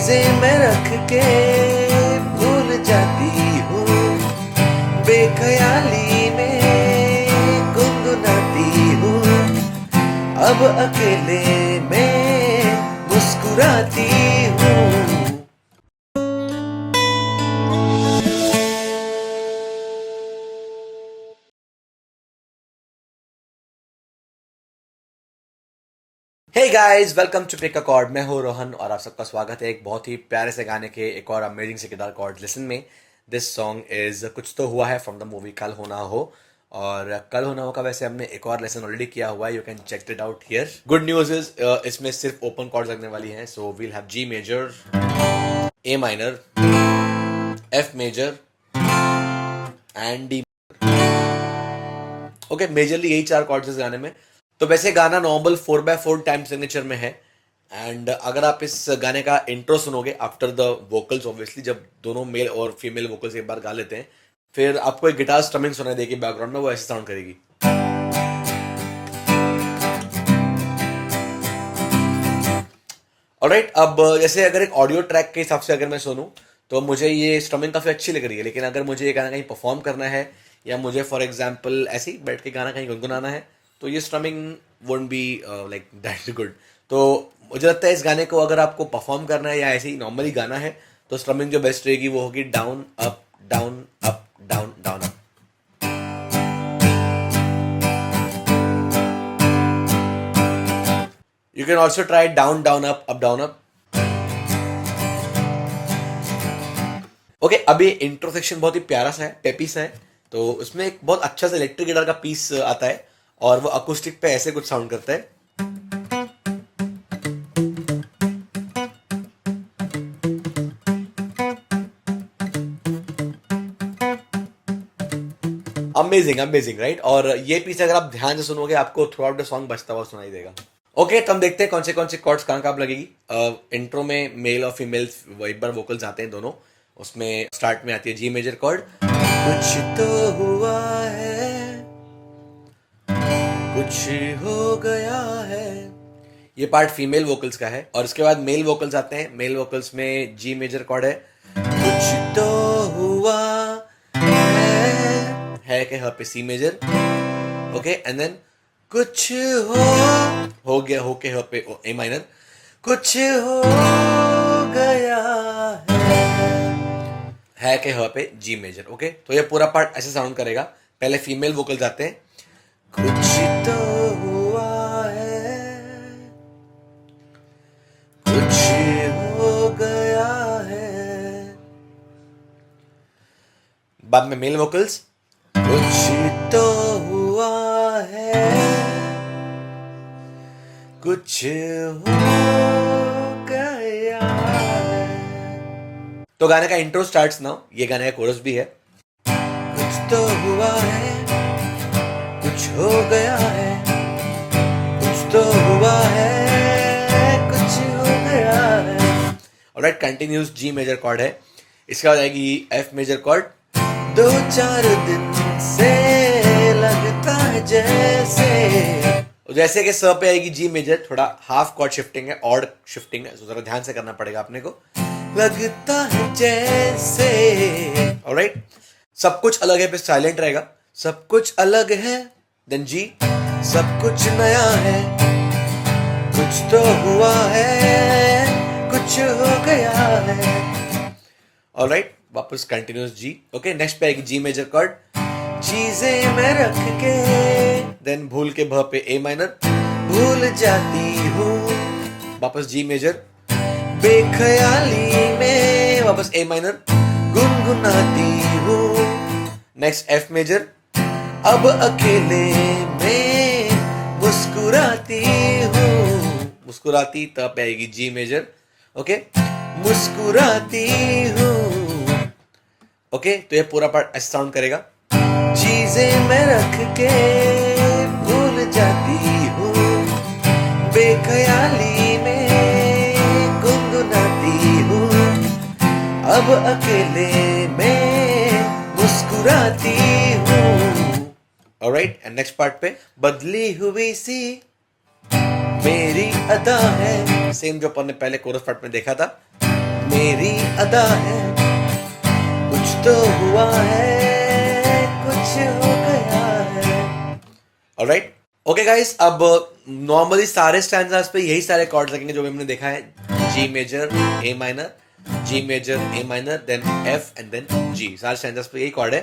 चीजें मैं रख के भूल जाती हूँ, बेख्याली में गुनगुनाती हूँ, अब अकेले में मुस्कुराती हूँ। Hey guys, welcome to pick a chord. मैं हूँ रोहन और आप सबका स्वागत है एक बहुत ही प्यारे से गाने के एक और अमेजिंग से गिटार कॉर्ड लेसन में। दिस सॉन्ग इज कुछ तो हुआ है फ्रॉम द मूवी कल हो ना हो। और कल हो ना हो का वैसे हमने एक और लेसन ऑलरेडी किया हुआ है, you can check it out here. Good news is इसमें सिर्फ ओपन कॉर्ड्स लगने वाली हैं, so we'll have G major, A minor, F major and D. Okay, majorly यही चार कॉर्ड्स इस गाने में। तो वैसे गाना नॉर्मल 4/4 टाइम सिग्नेचर में है। एंड अगर आप इस गाने का इंट्रो सुनोगे आफ्टर द वोकल्स, ऑब्वियसली जब दोनों मेल और फीमेल वोकल्स एक बार गा लेते हैं, फिर आपको एक गिटार स्ट्रमिंग सुनाई देगी बैकग्राउंड में, वो ऐसे साउंड करेगी। ऑलराइट, अब जैसे अगर एक ऑडियो ट्रैक के हिसाब से अगर मैं सुनूं तो मुझे ये स्ट्रमिंग काफ़ी अच्छी लग रही है, लेकिन अगर मुझे ये गाना कहीं परफॉर्म करना है या मुझे फॉर एग्जांपल ऐसे ही बैठ के गाना कहीं गुनगुनाना है तो ये strumming won't be like that good. तो मुझे लगता है इस गाने को अगर आपको परफॉर्म करना है या ऐसे ही नॉर्मली गाना है तो स्ट्रमिंग जो बेस्ट रहेगी वो होगी down up down up down down up. You can also try down, down, up, down, up. Okay, अभी इंट्रो सेक्शन बहुत ही प्यारा सा है, पेपी सा है। तो उसमें एक बहुत अच्छा सा इलेक्ट्रिक गिटार का पीस आता है और वो अकूस्टिक पे ऐसे कुछ साउंड करता है। Amazing amazing right. और ये पीस अगर आप ध्यान से सुनोगे आपको थ्रू आउट द सॉन्ग बजता हुआ सुनाई देगा। ओके, तो हम देखते हैं कौन से कॉर्ड्स कहाँ कहाँ लगेगी। इंट्रो में मेल और फीमेल एक बार वोकल्स आते हैं दोनों। उसमें स्टार्ट में आती है जी मेजर कॉर्ड, कुछ तो हुआ है, कुछ हो गया है। ये पार्ट फीमेल वोकल्स का है। और इसके बाद मेल वोकल्स आते हैं। मेल वोकल्स में जी मेजर कॉर्ड है, कुछ तो हुआ है के ह पे C major. Okay, and then कुछ हो गया हो के ह पे ए माइनर, कुछ हो गया है के ह पे जी मेजर। ओके, तो ये पूरा पार्ट ऐसे साउंड करेगा। पहले फीमेल वोकल्स आते हैं, कुछ तो हुआ है, कुछ हो गया है। बाद में मेल वोकल्स, कुछ तो हुआ है, कुछ हो गया है। तो गाने का इंट्रो स्टार्ट्स नाउ। ये गाने का कोरस भी है, कुछ तो हुआ है, कुछ हो गया है, कुछ तो हुआ है, कुछ हो गया है। Alright, continuous G major chord है। इसके बाद आएगी एफ मेजर कॉर्ड। 2-4 दिन से लगता है जैसे कि स पे आएगी जी मेजर, थोड़ा हाफ कॉर्ड शिफ्टिंग है, ऑड शिफ्टिंग है, तो जरा ध्यान से करना पड़ेगा अपने को। लगता है जैसे, ऑलराइट, सब कुछ अलग है पे साइलेंट रहेगा, सब कुछ अलग है। देन जी, सब कुछ नया है, कुछ तो हुआ है, कुछ हो गया है। ऑलराइट, वापस कंटिन्यूस जी। ओके, नेक्स्ट पे आएगी जी मेजर कॉर्ड, चीजें मैं रख के, देन भूल के भ पे ए माइनर, भूल जाती हूँ, वापस जी मेजर, बेख्याली में वापस ए माइनर, गुनगुनाती हूँ। नेक्स्ट एफ मेजर, अब अकेले में मुस्कुराती हूँ, मुस्कुराती तब आएगी जी मेजर। ओके, मुस्कुराती हूँ। ओके, तो ये पूरा पार्ट ऐसे साउंड करेगा, चीजें मैं रख के भूल जाती हूँ, बेख्याली में गुनगुनाती हूँ, अब अकेले में मुस्कुराती हूँ। ऑलराइट, एंड नेक्स्ट पार्ट पे, बदली हुई सी मेरी अदा है, सेम जो अपन ने पहले कोरस पार्ट में देखा था। मेरी अदा है, कुछ तो हुआ है, कुछ हो गया है। ऑलराइट, ओके गाइस, अब नॉर्मली सारे स्टैंजास पे यही सारे कॉर्ड्स लगेंगे जो हमने देखा है, G major, A minor, G major, A minor, then F and then G. सारे स्टैंजास पे यही कॉर्ड है।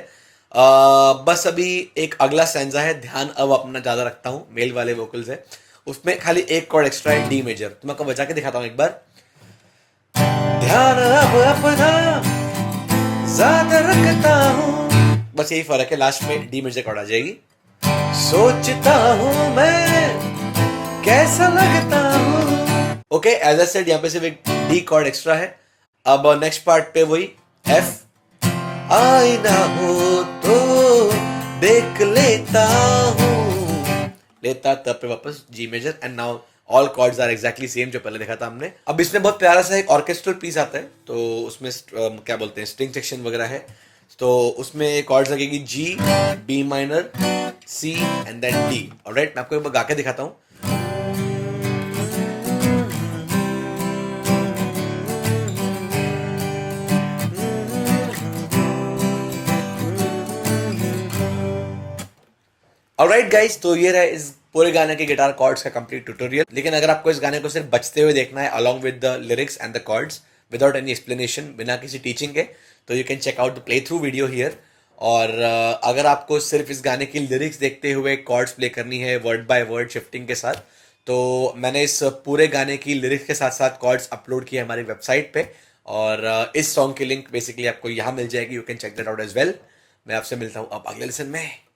बस अभी एक अगला स्टैंजा है, ध्यान अब अपना ज्यादा रखता हूँ, मेल वाले वोकल्स है, उसमें खाली एक कॉर्ड एक्स्ट्रा है, डी मेजर। तो मैं आपको बजा के दिखाता हूँ एक बार। ध्यान अब अपना ज्यादा रखता हूँ, बस यही फर्क है, लास्ट में डी मेजर कॉर्ड आ जाएगी। सोचता हूँ मैं कैसा लगता हूँ। ओके, एज आई सेड यहाँ पे सिर्फ एक डी कॉर्ड एक्स्ट्रा है। अब नेक्स्ट पार्ट पे वही एफ, आईना हो तो देख लेता हूँ, लेता तब पे वापस G major, and now all chords are exactly same जो पहले देखा था हमने। अब इसमें बहुत प्यारा सा एक ऑर्केस्ट्रल पीस आता है, तो उसमें क्या बोलते हैं, स्ट्रिंग सेक्शन वगैरह है, तो उसमें कॉर्ड्स लगेगी G, B minor, C and then D. Alright, मैं आपको एक बार गा के दिखाता हूँ। ऑलराइट गाइस, तो ये रहा इस पूरे गाने के गिटार कॉर्ड्स का कंप्लीट ट्यूटोरियल। लेकिन अगर आपको इस गाने को सिर्फ बजते हुए देखना है along with the lyrics and the chords without any explanation, बिना किसी टीचिंग के, तो you can check out the play through video here. और अगर आपको सिर्फ इस गाने की लिरिक्स देखते हुए कॉर्ड्स प्ले करनी है वर्ड बाय वर्ड शिफ्टिंग के साथ, तो मैंने इस पूरे गाने की लिरिक्स के साथ साथ कॉर्ड्स अपलोड किए हमारी वेबसाइट पे, और इस सॉन्ग की लिंक बेसिकली आपको यहाँ मिल जाएगी, you can check that out as well. मैं आपसे मिलता हूँ अब अगले लेसन में।